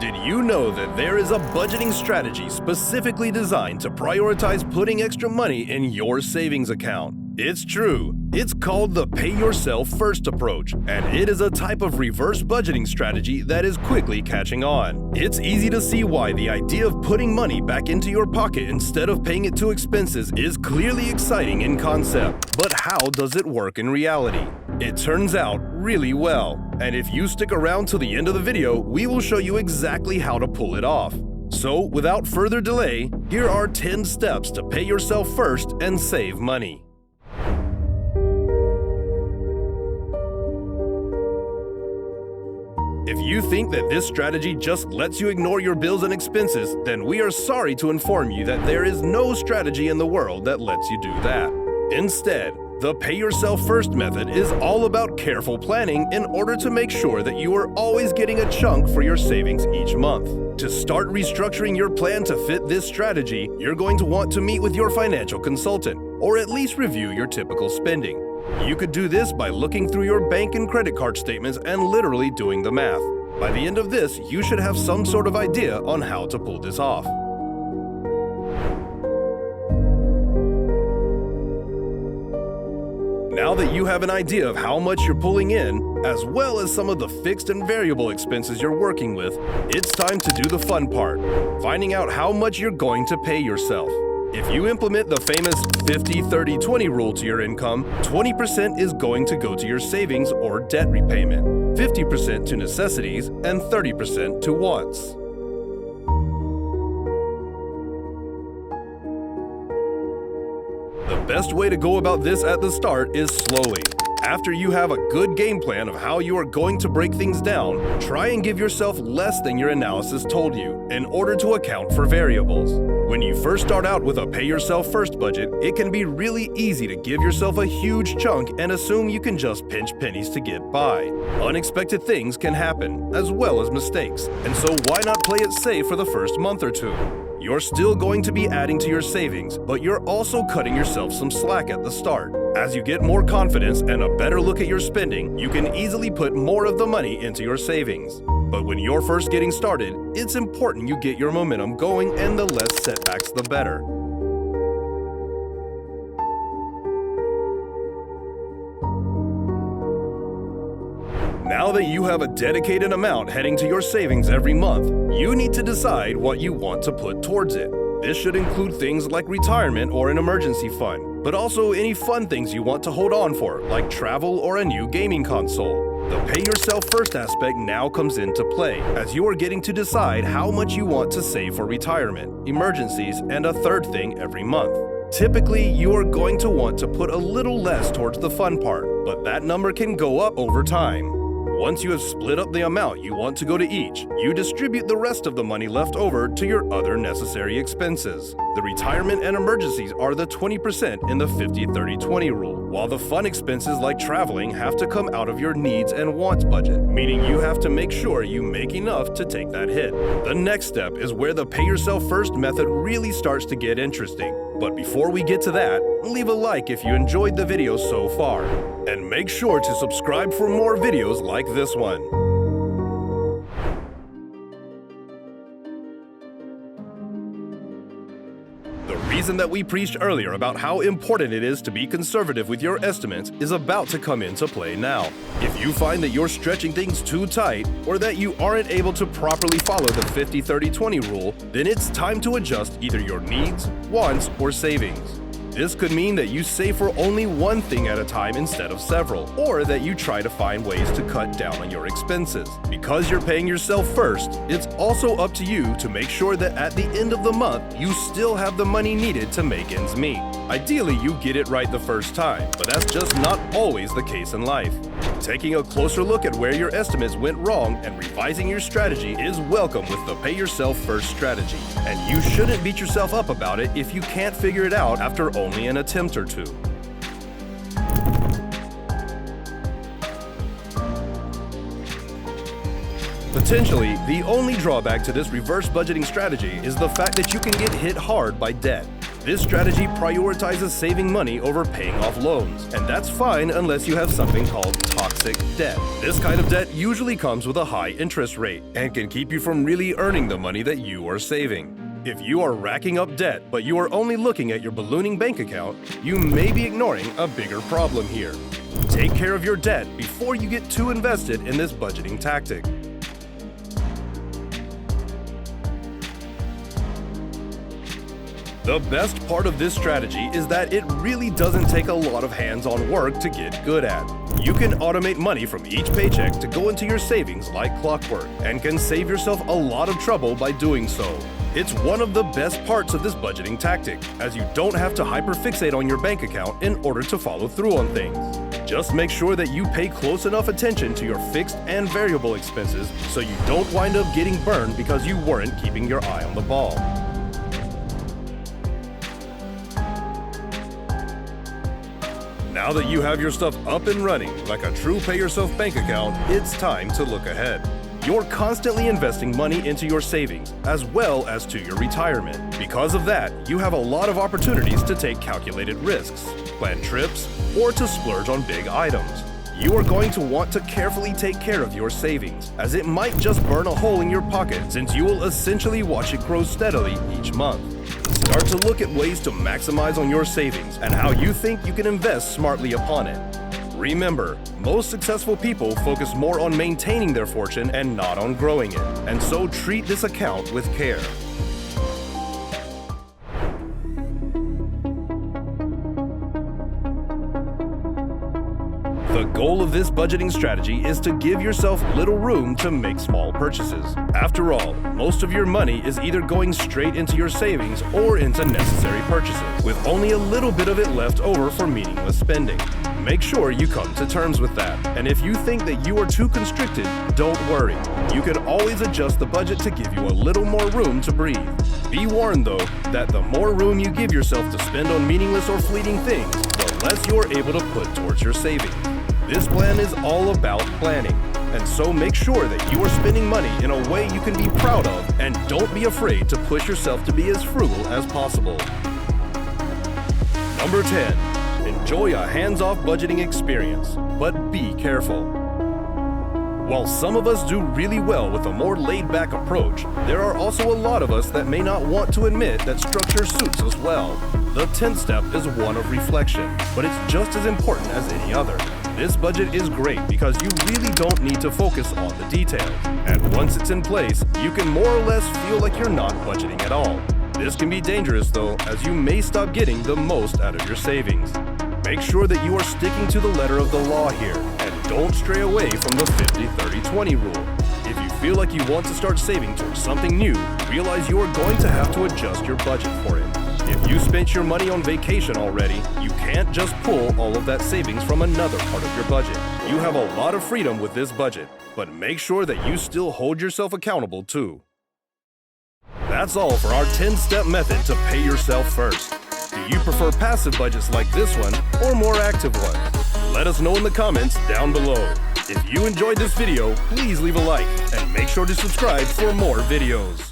Did you know that there is a budgeting strategy specifically designed to prioritize putting extra money in your savings account? It's true. It's called the pay yourself first approach, and it is a type of reverse budgeting strategy that is quickly catching on. It's easy to see why the idea of putting money back into your pocket instead of paying it to expenses is clearly exciting in concept. But how does it work in reality? It turns out really well, and if you stick around till the end of the video, we will show you exactly how to pull it off. So, without further delay, here are 10 steps to pay yourself first and save money. If you think that this strategy just lets you ignore your bills and expenses, then we are sorry to inform you that there is no strategy in the world that lets you do that. Instead, the Pay Yourself First method is all about careful planning in order to make sure that you are always getting a chunk for your savings each month. To start restructuring your plan to fit this strategy, you're going to want to meet with your financial consultant, or at least review your typical spending. You could do this by looking through your bank and credit card statements and literally doing the math. By the end of this, you should have some sort of idea on how to pull this off. Now that you have an idea of how much you're pulling in, as well as some of the fixed and variable expenses you're working with, it's time to do the fun part, finding out how much you're going to pay yourself. If you implement the famous 50-30-20 rule to your income, 20% is going to go to your savings or debt repayment, 50% to necessities, and 30% to wants. The best way to go about this at the start is slowly. After you have a good game plan of how you are going to break things down, try and give yourself less than your analysis told you in order to account for variables. When you first start out with a Pay Yourself First budget, it can be really easy to give yourself a huge chunk and assume you can just pinch pennies to get by. Unexpected things can happen, as well as mistakes, and so why not play it safe for the first month or two? You're still going to be adding to your savings, but you're also cutting yourself some slack at the start. As you get more confidence and a better look at your spending, you can easily put more of the money into your savings. But when you're first getting started, it's important you get your momentum going, and the less setbacks, the better. Now that you have a dedicated amount heading to your savings every month, you need to decide what you want to put towards it. This should include things like retirement or an emergency fund, but also any fun things you want to hold on for, like travel or a new gaming console. The Pay Yourself First aspect now comes into play, as you are getting to decide how much you want to save for retirement, emergencies, and a third thing every month. Typically, you are going to want to put a little less towards the fun part, but that number can go up over time. Once you have split up the amount you want to go to each, you distribute the rest of the money left over to your other necessary expenses. The retirement and emergencies are the 20% in the 50-30-20 rule, while the fun expenses like traveling have to come out of your needs and wants budget, meaning you have to make sure you make enough to take that hit. The next step is where the Pay Yourself First method really starts to get interesting. But before we get to that, leave a like if you enjoyed the video so far. And make sure to subscribe for more videos like this one. The reason that we preached earlier about how important it is to be conservative with your estimates is about to come into play now. If you find that you're stretching things too tight, or that you aren't able to properly follow the 50-30-20 rule, then it's time to adjust either your needs, wants, or savings. This could mean that you save for only one thing at a time instead of several, or that you try to find ways to cut down on your expenses. Because you're paying yourself first, it's also up to you to make sure that at the end of the month, you still have the money needed to make ends meet. Ideally, you get it right the first time, but that's just not always the case in life. Taking a closer look at where your estimates went wrong and revising your strategy is welcome with the Pay Yourself First strategy. And you shouldn't beat yourself up about it if you can't figure it out after only an attempt or two. Potentially, the only drawback to this reverse budgeting strategy is the fact that you can get hit hard by debt. This strategy prioritizes saving money over paying off loans, and that's fine unless you have something called toxic debt. This kind of debt usually comes with a high interest rate and can keep you from really earning the money that you are saving. If you are racking up debt, but you are only looking at your ballooning bank account, you may be ignoring a bigger problem here. Take care of your debt before you get too invested in this budgeting tactic. The best part of this strategy is that it really doesn't take a lot of hands-on work to get good at. You can automate money from each paycheck to go into your savings like clockwork, and can save yourself a lot of trouble by doing so. It's one of the best parts of this budgeting tactic, as you don't have to hyperfixate on your bank account in order to follow through on things. Just make sure that you pay close enough attention to your fixed and variable expenses so you don't wind up getting burned because you weren't keeping your eye on the ball. Now that you have your stuff up and running like a true pay-yourself bank account, it's time to look ahead. You're constantly investing money into your savings as well as to your retirement. Because of that, you have a lot of opportunities to take calculated risks, plan trips, or to splurge on big items. You are going to want to carefully take care of your savings, as it might just burn a hole in your pocket since you will essentially watch it grow steadily each month. Start to look at ways to maximize on your savings and how you think you can invest smartly upon it. Remember, most successful people focus more on maintaining their fortune and not on growing it, and so treat this account with care. The goal of this budgeting strategy is to give yourself little room to make small purchases. After all, most of your money is either going straight into your savings or into necessary purchases, with only a little bit of it left over for meaningless spending. Make sure you come to terms with that, and if you think that you are too constricted, don't worry. You can always adjust the budget to give you a little more room to breathe. Be warned though, that the more room you give yourself to spend on meaningless or fleeting things, the less you're able to put towards your savings. This plan is all about planning, and so make sure that you are spending money in a way you can be proud of, and don't be afraid to push yourself to be as frugal as possible. Number 10. Enjoy a hands-off budgeting experience, but be careful. While some of us do really well with a more laid-back approach, there are also a lot of us that may not want to admit that structure suits us well. The 10th step is one of reflection, but it's just as important as any other. This budget is great because you really don't need to focus on the details, and once it's in place, you can more or less feel like you're not budgeting at all. This can be dangerous though, as you may stop getting the most out of your savings. Make sure that you are sticking to the letter of the law here, and don't stray away from the 50-30-20 rule. If you feel like you want to start saving towards something new, realize you are going to have to adjust your budget for it. If you spent your money on vacation already, you can't just pull all of that savings from another part of your budget. You have a lot of freedom with this budget, but make sure that you still hold yourself accountable too. That's all for our 10-step method to pay yourself first. Do you prefer passive budgets like this one or more active ones? Let us know in the comments down below. If you enjoyed this video, please leave a like and make sure to subscribe for more videos.